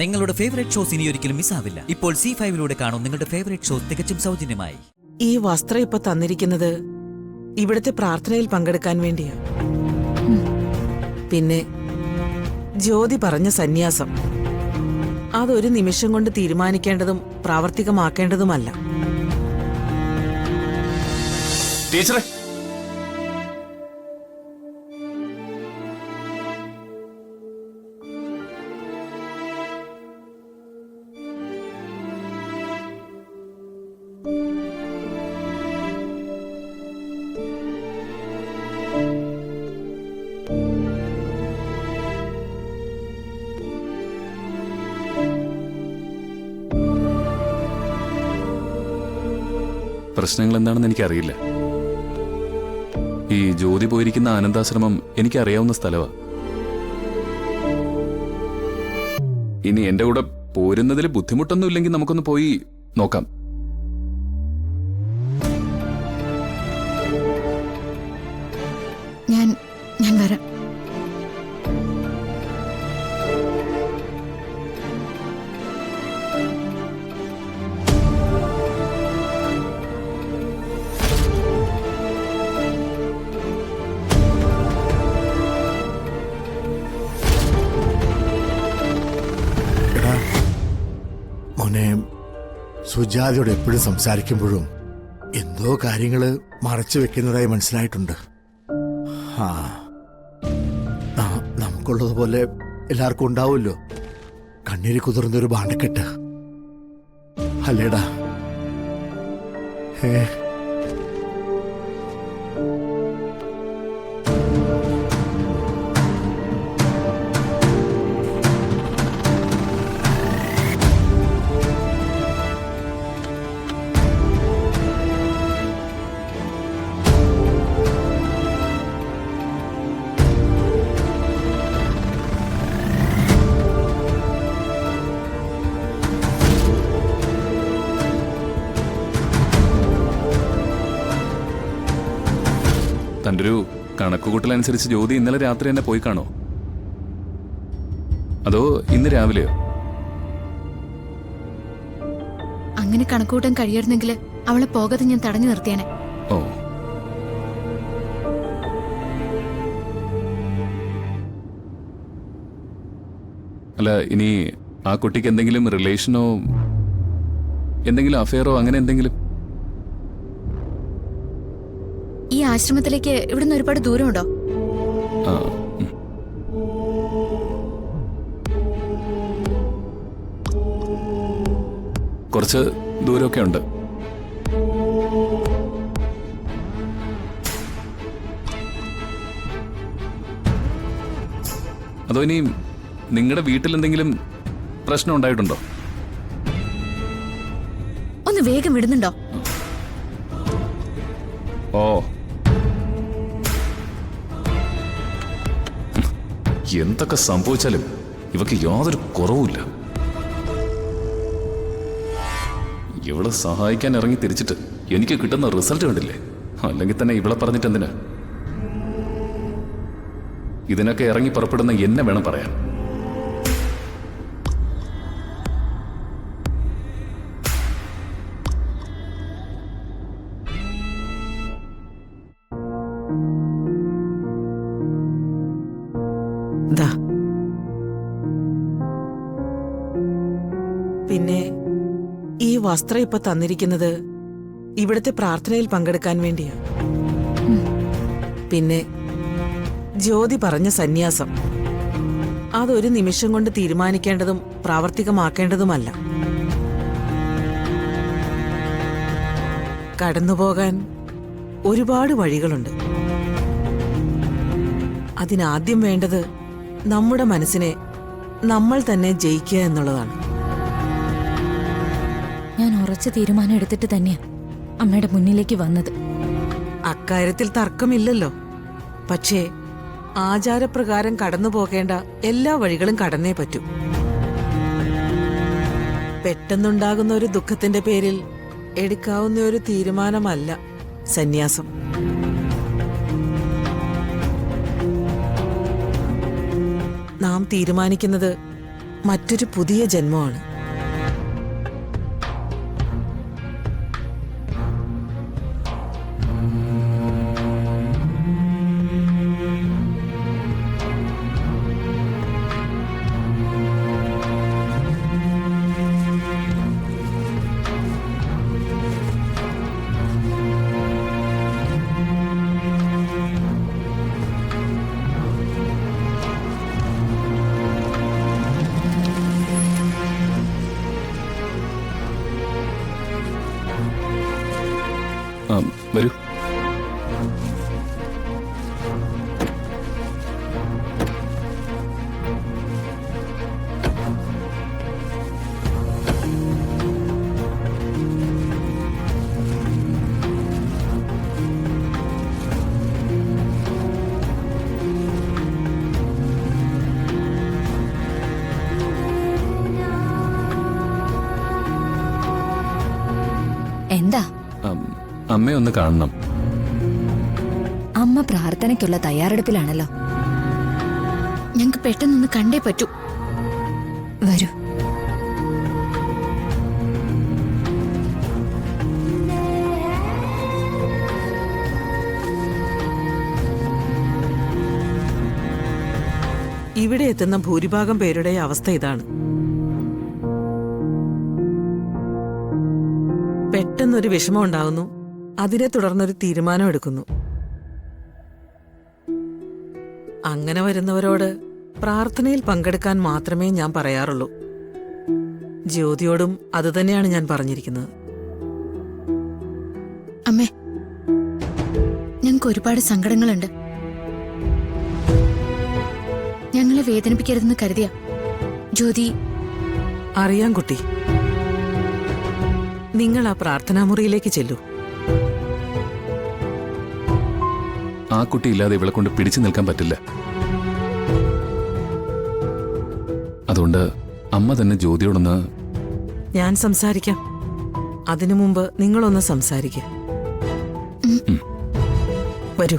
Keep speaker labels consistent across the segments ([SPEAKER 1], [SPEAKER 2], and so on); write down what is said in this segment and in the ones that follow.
[SPEAKER 1] നിങ്ങളുടെ favourite shows ഇനി ഒരിക്കലും മിസ്സാവില്ല. ഇപ്പോൾ C5 കാണും നിങ്ങളുടെ ഫേവറേറ്റ് ഷോസ് തികച്ചും സൗജന്യമായി.
[SPEAKER 2] ഈ വസ്ത്രം ഇപ്പൊ തന്നിരിക്കുന്നത് ഇവിടുത്തെ പ്രാർത്ഥനയിൽ പങ്കെടുക്കാൻ വേണ്ടിയാ. പിന്നെ ജ്യോതി പറഞ്ഞ സന്യാസം അതൊരു നിമിഷം കൊണ്ട് തീരുമാനിക്കേണ്ടതും പ്രാവർത്തികമാക്കേണ്ടതുമല്ല.
[SPEAKER 3] ടീച്ചറെ, പ്രശ്നങ്ങൾ എന്താണെന്ന് എനിക്കറിയില്ല. ഈ ജ്യോതി പോയിരിക്കുന്ന ആനന്ദാശ്രമം എനിക്കറിയാവുന്ന സ്ഥലമാണ്. ഇനി എന്റെ കൂടെ പോരുന്നതിൽ ബുദ്ധിമുട്ടൊന്നും ഇല്ലെങ്കിൽ നമുക്കൊന്ന് പോയി നോക്കാം.
[SPEAKER 4] ഞാൻ വരാം.
[SPEAKER 5] മോനെ, സുജാതയോട് എപ്പോഴും സംസാരിക്കുമ്പോഴും എന്തോ കാര്യങ്ങള് മറച്ചു വെക്കുന്നതായി മനസ്സിലായിട്ടുണ്ട്. നമുക്കുള്ളതുപോലെ എല്ലാവർക്കും ഉണ്ടാവുമല്ലോ കണ്ണീര് കുതിർന്നൊരു ബാണ്ടക്കെട്ട്, അല്ലേടാ?
[SPEAKER 3] തൻ്റെ ഒരു കണക്കുകൂട്ടലനുസരിച്ച് ജ്യോതി ഇന്നലെ രാത്രി തന്നെ പോയി കാണോ, അതോ ഇന്ന് രാവിലെയോ?
[SPEAKER 4] അങ്ങനെ കണക്കൂട്ടാൻ കഴിയായിരുന്നെങ്കിൽ അവളെ പോകാതെ ഞാൻ തടഞ്ഞു നിർത്തിയാനെ.
[SPEAKER 3] ഓ, അല്ല, ഇനി ആ കുട്ടിക്ക് എന്തെങ്കിലും റിലേഷനോ എന്തെങ്കിലും അഫെയറോ അങ്ങനെ എന്തെങ്കിലും?
[SPEAKER 4] ഈ ആശ്രമത്തിലേക്ക് ഇവിടുന്ന് ഒരുപാട് ദൂരമുണ്ടോ?
[SPEAKER 3] കുറച്ച് ദൂരമൊക്കെ ഉണ്ട്. അതോ ഇനി നിങ്ങളുടെ വീട്ടിൽ എന്തെങ്കിലും പ്രശ്നം ഉണ്ടായിട്ടുണ്ടോ?
[SPEAKER 4] ഒന്ന് വേഗം വിടുന്നുണ്ടോ?
[SPEAKER 3] ഓ, എന്തൊക്കെ സംഭവിച്ചാലും ഇവക്ക് യാതൊരു കുറവുമില്ല. ഇവളെ സഹായിക്കാൻ ഇറങ്ങി തിരിച്ചിട്ട് എനിക്ക് കിട്ടുന്ന റിസൾട്ട് കണ്ടില്ലേ? അല്ലെങ്കിൽ തന്നെ ഇവളെ പറഞ്ഞിട്ട് എന്തിനാ? ഇതിനൊക്കെ ഇറങ്ങി പുറപ്പെടുന്ന എന്നെ വേണം പറയാൻ.
[SPEAKER 2] പിന്നെ ഈ വസ്ത്രം ഇപ്പൊ തന്നിരിക്കുന്നത് ഇവിടുത്തെ പ്രാർത്ഥനയിൽ പങ്കെടുക്കാൻ വേണ്ടിയാ. പിന്നെ ജ്യോതി പറഞ്ഞ സന്യാസം അതൊരു നിമിഷം കൊണ്ട് തീരുമാനിക്കേണ്ടതും പ്രാവർത്തികമാക്കേണ്ടതുമല്ല. കടന്നുപോകാൻ ഒരുപാട് വഴികളുണ്ട്. അതിനാദ്യം വേണ്ടത് നമ്മുടെ മനസ്സിനെ നമ്മൾ തന്നെ ജയിക്കുക എന്നുള്ളതാണ്.
[SPEAKER 6] ഞാൻ ഉറച്ച തീരുമാനം എടുത്തിട്ട് തന്നെയാ അമ്മയുടെ മുന്നിലേക്ക് വന്നത്.
[SPEAKER 2] അക്കാര്യത്തിൽ തർക്കമില്ലല്ലോ. പക്ഷേ ആചാരപ്രകാരം കടന്നു പോകേണ്ട എല്ലാ വഴികളും കടന്നേ പറ്റൂ. പെട്ടെന്നുണ്ടാകുന്ന ഒരു ദുഃഖത്തിന്റെ പേരിൽ എടുക്കാവുന്ന ഒരു തീരുമാനമല്ല സന്യാസം. നാം തീരുമാനിക്കുന്നത് മറ്റൊരു പുതിയ ജന്മമാണ്.
[SPEAKER 3] വരൂ.
[SPEAKER 6] എന്താ?
[SPEAKER 3] അമ്മയെ ഒന്ന് കാണണം.
[SPEAKER 6] അമ്മ പ്രാർത്ഥനയ്ക്കുള്ള തയ്യാറെടുപ്പിലാണല്ലോ.
[SPEAKER 4] ഞങ്ങൾക്ക് പെട്ടെന്നൊന്ന് കണ്ടേ പറ്റൂ.
[SPEAKER 6] വരൂ.
[SPEAKER 2] ഇവിടെ എത്തുന്ന ഭൂരിഭാഗം പേരുടെ അവസ്ഥ ഇതാണ്. പെട്ടെന്നൊരു വിഷമം ഉണ്ടാകുന്നു, അതിനെ തുടർന്നൊരു തീരുമാനം എടുക്കുന്നു. അങ്ങനെ വരുന്നവരോട് പ്രാർത്ഥനയിൽ പങ്കെടുക്കാൻ മാത്രമേ ഞാൻ പറയാറുള്ളൂ. ജ്യോതിയോടും അതുതന്നെയാണ് ഞാൻ പറഞ്ഞിരിക്കുന്നത്.
[SPEAKER 4] അമ്മേ, ഞങ്ങൾക്ക് ഒരുപാട് സങ്കടങ്ങളുണ്ട്. ഞങ്ങളെ വേദനിപ്പിക്കരുതെന്ന് കരുതിയ ജ്യോതി.
[SPEAKER 2] അറിയാം കുട്ടി, നിങ്ങൾ ആ പ്രാർത്ഥനാ മുറിയിലേക്ക് ചെല്ലൂ.
[SPEAKER 3] ആ കുട്ടി ഇല്ലാതെ ഇവളെ കൊണ്ട് പിടിച്ചു നിൽക്കാൻ പറ്റില്ല. അതുകൊണ്ട് അമ്മ തന്നെ ജ്യോതിയോടൊന്ന്.
[SPEAKER 2] ഞാൻ സംസാരിക്കാം. അതിനു മുമ്പ് നിങ്ങളൊന്ന് സംസാരിക്കുക. വരൂ.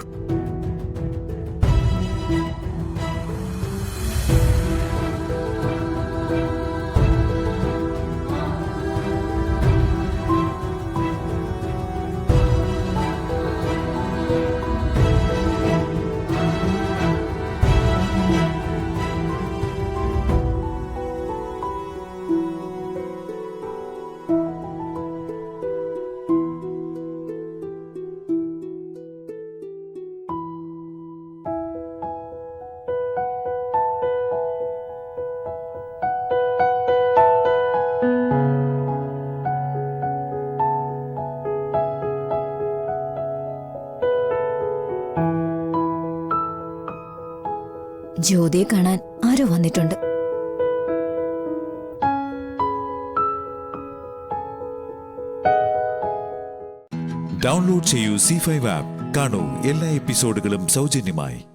[SPEAKER 6] ജ്യോതിയെ കാണാൻ ആരോ വന്നിട്ടുണ്ട്.
[SPEAKER 7] ഡൗൺലോഡ് ചെയ്യൂ C5 ആപ്പ്. കാണൂ എല്ലാ എപ്പിസോഡുകളും സൗജന്യമായി.